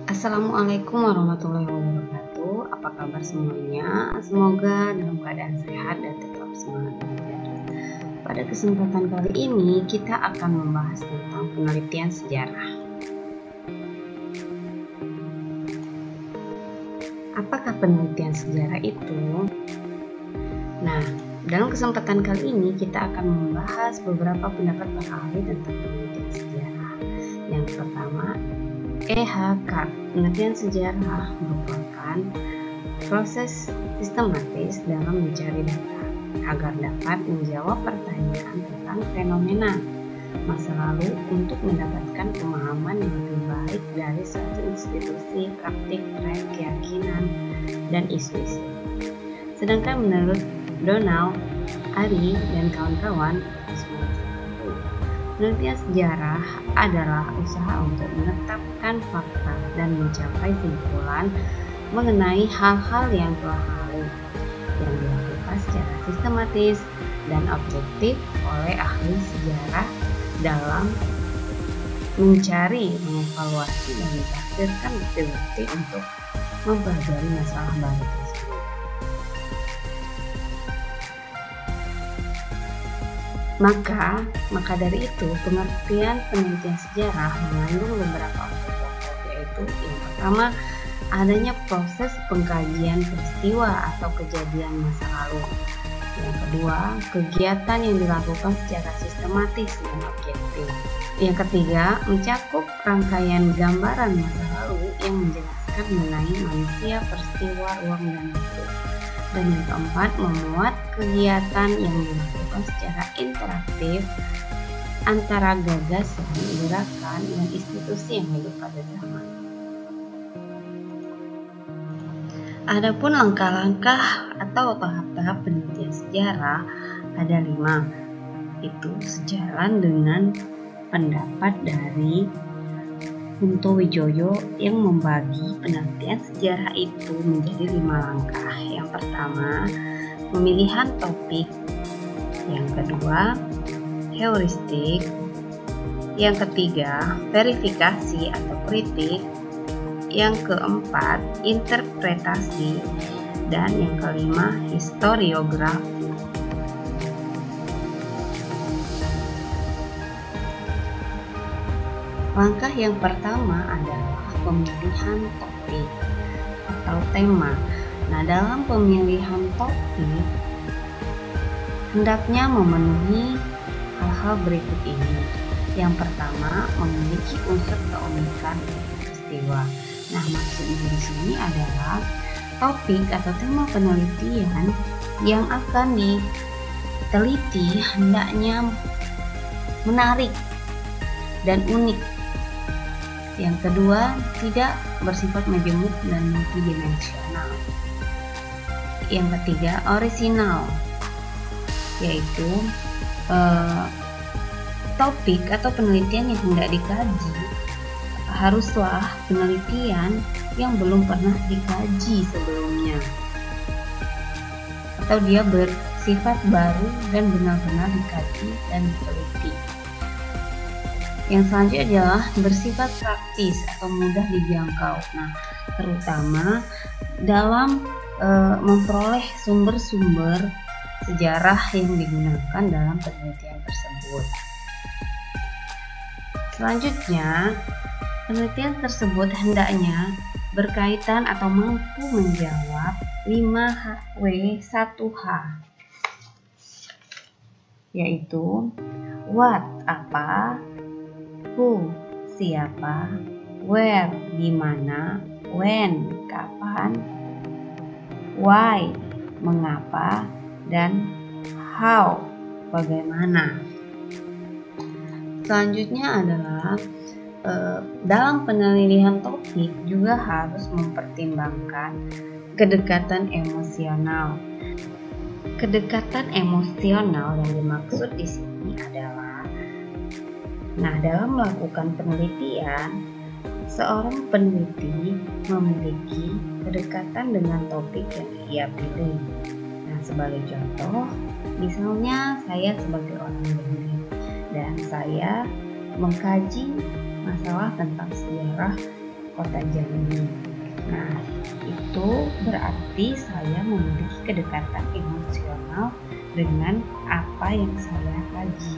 Assalamualaikum warahmatullahi wabarakatuh. Apa kabar semuanya? Semoga dalam keadaan sehat dan tetap semangat belajar. Pada kesempatan kali ini kita akan membahas tentang penelitian sejarah. Apakah penelitian sejarah itu? Nah, dalam kesempatan kali ini kita akan membahas beberapa pendapat para ahli tentang penelitian sejarah. Yang pertama, EHK, penelitian sejarah merupakan proses sistematis dalam mencari data agar dapat menjawab pertanyaan tentang fenomena masa lalu untuk mendapatkan pemahaman yang lebih baik dari suatu institusi, praktik, tren, keyakinan, dan isu-isu. Sedangkan menurut Donald, Ari, dan kawan-kawan, penelitian sejarah adalah usaha untuk menetapkan fakta dan mencapai kesimpulan mengenai hal-hal yang telah lalu yang dilakukan secara sistematis dan objektif oleh ahli sejarah dalam mencari, mengevaluasi, dan mentafsirkan bukti-bukti untuk mempelajari masalah baru tersebut. Maka dari itu pengertian penelitian sejarah mengandung beberapa unsur pokok, yaitu yang pertama, adanya proses pengkajian peristiwa atau kejadian masa lalu. Yang kedua, kegiatan yang dilakukan secara sistematis dan objektif. Yang ketiga, mencakup rangkaian gambaran masa lalu yang menjelaskan mengenai manusia, peristiwa, ruang, dan waktu. Dan yang keempat, memuat kegiatan yang dilakukan secara interaktif antara gagasan, gerakan, dan institusi yang hidup pada zaman. Adapun langkah-langkah atau tahap-tahap penelitian sejarah ada 5, itu sejalan dengan pendapat dari Hunto Wijoyo yang membagi penelitian sejarah itu menjadi 5 langkah. Yang pertama, pemilihan topik. Yang kedua, heuristik. Yang ketiga, verifikasi atau kritik. Yang keempat, interpretasi. Dan yang kelima, historiografi. Langkah yang pertama adalah pemilihan topik atau tema. Nah, dalam pemilihan topik hendaknya memenuhi hal-hal berikut ini. Yang pertama, memiliki unsur keunikan peristiwa. Nah, maksudnya di sini adalah topik atau tema penelitian yang akan diteliti hendaknya menarik dan unik. Yang kedua, tidak bersifat majemuk dan multidimensional. Yang ketiga, orisinal, yaitu topik atau penelitian yang hendak dikaji haruslah penelitian yang belum pernah dikaji sebelumnya, atau dia bersifat baru dan benar-benar dikaji dan diteliti. Yang selanjutnya adalah bersifat praktis atau mudah dijangkau. Nah, terutama dalam memperoleh sumber-sumber sejarah yang digunakan dalam penelitian tersebut. Selanjutnya, penelitian tersebut hendaknya berkaitan atau mampu menjawab 5W1H, yaitu what, apa, who, siapa, where, di mana, when, kapan, why, mengapa, dan how, bagaimana. Selanjutnya adalah dalam penelitian topik juga harus mempertimbangkan kedekatan emosional. Kedekatan emosional yang dimaksud di sini adalah, dalam melakukan penelitian, seorang peneliti memiliki kedekatan dengan topik yang ia pilih. Nah, sebagai contoh, misalnya saya sebagai orang Bali dan saya mengkaji masalah tentang sejarah kota Jambi. Nah, itu berarti saya memiliki kedekatan emosional dengan apa yang saya kaji.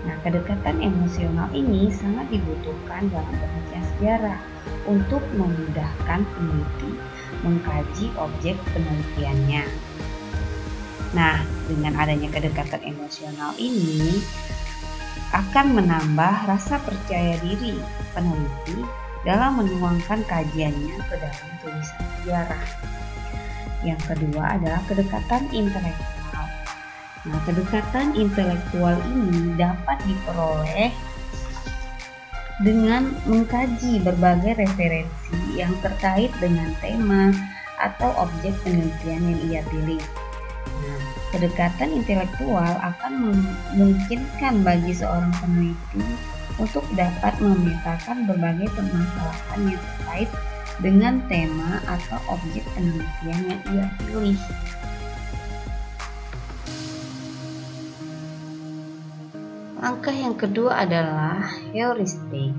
Nah, kedekatan emosional ini sangat dibutuhkan dalam penelitian sejarah untuk memudahkan peneliti mengkaji objek penelitiannya. Nah, dengan adanya kedekatan emosional ini akan menambah rasa percaya diri peneliti dalam menuangkan kajiannya ke dalam tulisan sejarah. Yang kedua adalah kedekatan intelektual. Nah, kedekatan intelektual ini dapat diperoleh dengan mengkaji berbagai referensi yang terkait dengan tema atau objek penelitian yang ia pilih. Nah, kedekatan intelektual akan memungkinkan bagi seorang peneliti untuk dapat memetakan berbagai permasalahan yang terkait dengan tema atau objek penelitian yang ia pilih. Langkah yang kedua adalah heuristik.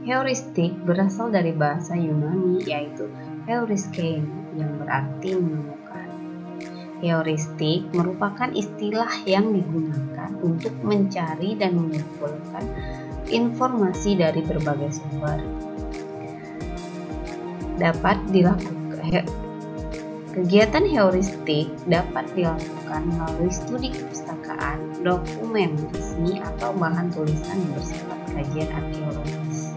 Heuristik berasal dari bahasa Yunani yaitu heurischein yang berarti menemukan. Heuristik merupakan istilah yang digunakan untuk mencari dan mengumpulkan informasi dari berbagai sumber. Kegiatan heuristik dapat dilakukan melalui studi kepustakaan, dokumen resmi, atau bahan tulisan yang bersifat kajian arkeologis.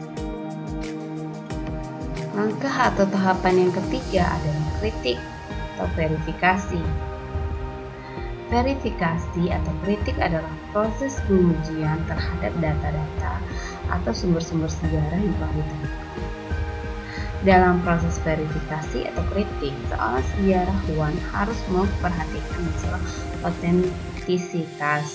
Langkah atau tahapan yang ketiga adalah kritik atau verifikasi. Verifikasi atau kritik adalah proses pengujian terhadap data-data atau sumber-sumber sejarah yang telah ditemukan. Dalam proses verifikasi atau kritik, seorang sejarawan harus memperhatikan masalah otentisitas.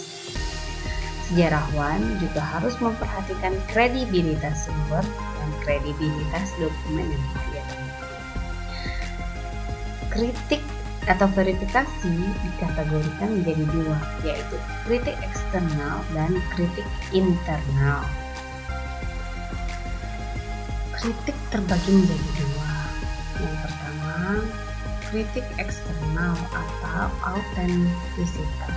Sejarawan juga harus memperhatikan kredibilitas sumber dan kredibilitas dokumen yang dia temukan. Kritik atau verifikasi dikategorikan menjadi dua, yaitu kritik eksternal dan kritik internal. Kritik terbagi menjadi dua. Yang pertama, kritik eksternal atau autentisitas.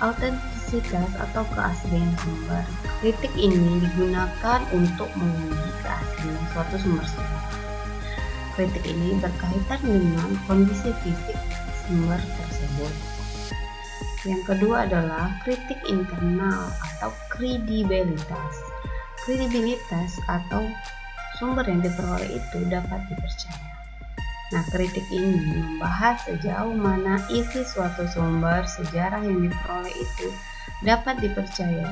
Autentisitas atau keaslian sumber. Kritik ini digunakan untuk menguji keaslian suatu sumber sejarah. Kritik ini berkaitan dengan kondisi fisik sumber tersebut. Yang kedua adalah kritik internal atau kredibilitas. Kredibilitas atau sumber yang diperoleh itu dapat dipercaya. Nah, kritik ini membahas sejauh mana isi suatu sumber sejarah yang diperoleh itu dapat dipercaya.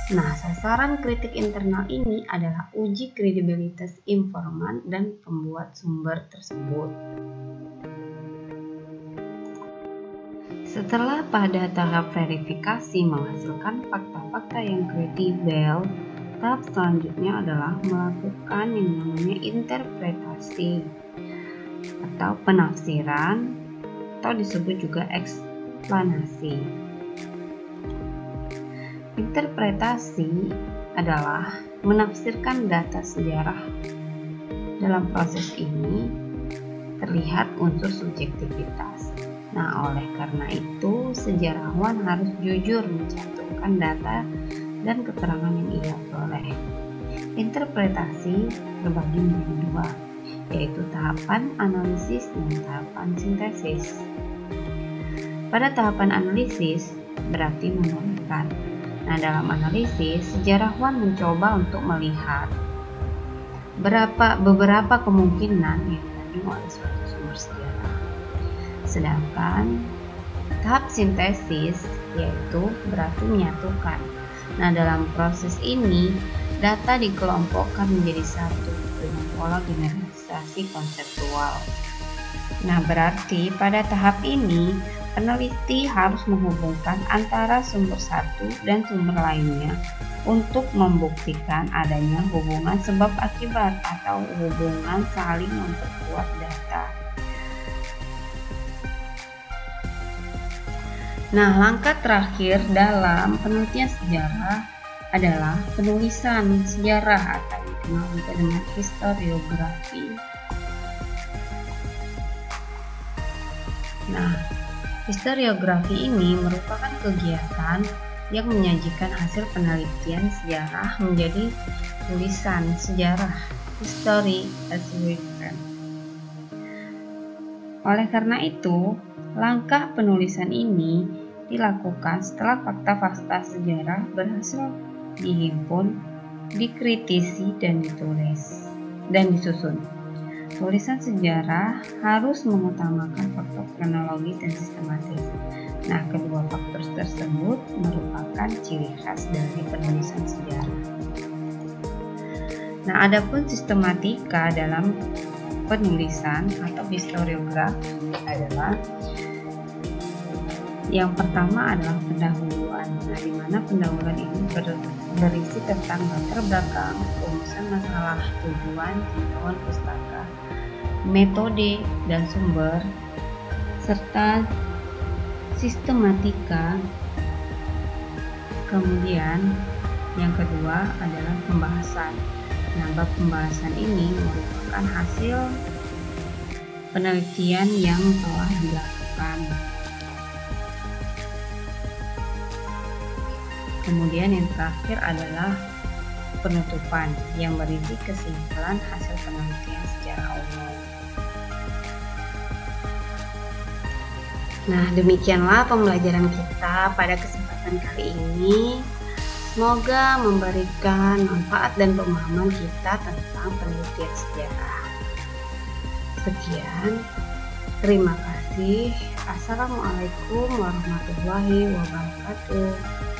Nah, sasaran kritik internal ini adalah uji kredibilitas informan dan pembuat sumber tersebut. Setelah pada tahap verifikasi menghasilkan fakta-fakta yang kredibel, tahap selanjutnya adalah melakukan yang namanya interpretasi atau penafsiran atau disebut juga eksplanasi. Interpretasi adalah menafsirkan data sejarah. Dalam proses ini terlihat unsur subjektivitas. Nah, oleh karena itu sejarawan harus jujur mencantumkan data dan keterangan yang ia peroleh. Interpretasi terbagi menjadi dua, yaitu tahapan analisis dan tahapan sintesis. Pada tahapan analisis berarti menurunkan. Nah, dalam analisis sejarawan mencoba untuk melihat beberapa kemungkinan yang dikandung oleh suatu sumber sejarah. Sedangkan tahap sintesis yaitu berarti menyatukan. Nah, dalam proses ini data dikelompokkan menjadi satu dengan pola generalisasi konseptual. Nah, berarti pada tahap ini peneliti harus menghubungkan antara sumber satu dan sumber lainnya untuk membuktikan adanya hubungan sebab akibat atau hubungan saling memperkuat data. Nah, langkah terakhir dalam penelitian sejarah adalah penulisan sejarah atau dikenal juga dengan historiografi. Nah, historiografi ini merupakan kegiatan yang menyajikan hasil penelitian sejarah menjadi tulisan sejarah, history as written. Oleh karena itu, langkah penulisan ini dilakukan setelah fakta-fakta sejarah berhasil dihimpun, dikritisi, dan ditulis dan disusun. Tulisan sejarah harus mengutamakan faktor kronologis dan sistematis. Nah, kedua faktor tersebut merupakan ciri khas dari penulisan sejarah. Nah, adapun sistematika dalam penulisan atau historiografi adalah yang pertama adalah pendahuluan. Nah, di mana pendahuluan ini berisi tentang latar belakang, rumusan masalah, tujuan, himbauan pustaka, metode dan sumber, serta sistematika. Kemudian yang kedua adalah pembahasan. Nah, bab pembahasan ini merupakan hasil penelitian yang telah dilakukan. Kemudian yang terakhir adalah penutupan yang berisi kesimpulan hasil penelitian secara umum. Nah, demikianlah pembelajaran kita pada kesempatan kali ini. Semoga memberikan manfaat dan pemahaman kita tentang penelitian sejarah. Sekian, terima kasih. Assalamualaikum warahmatullahi wabarakatuh.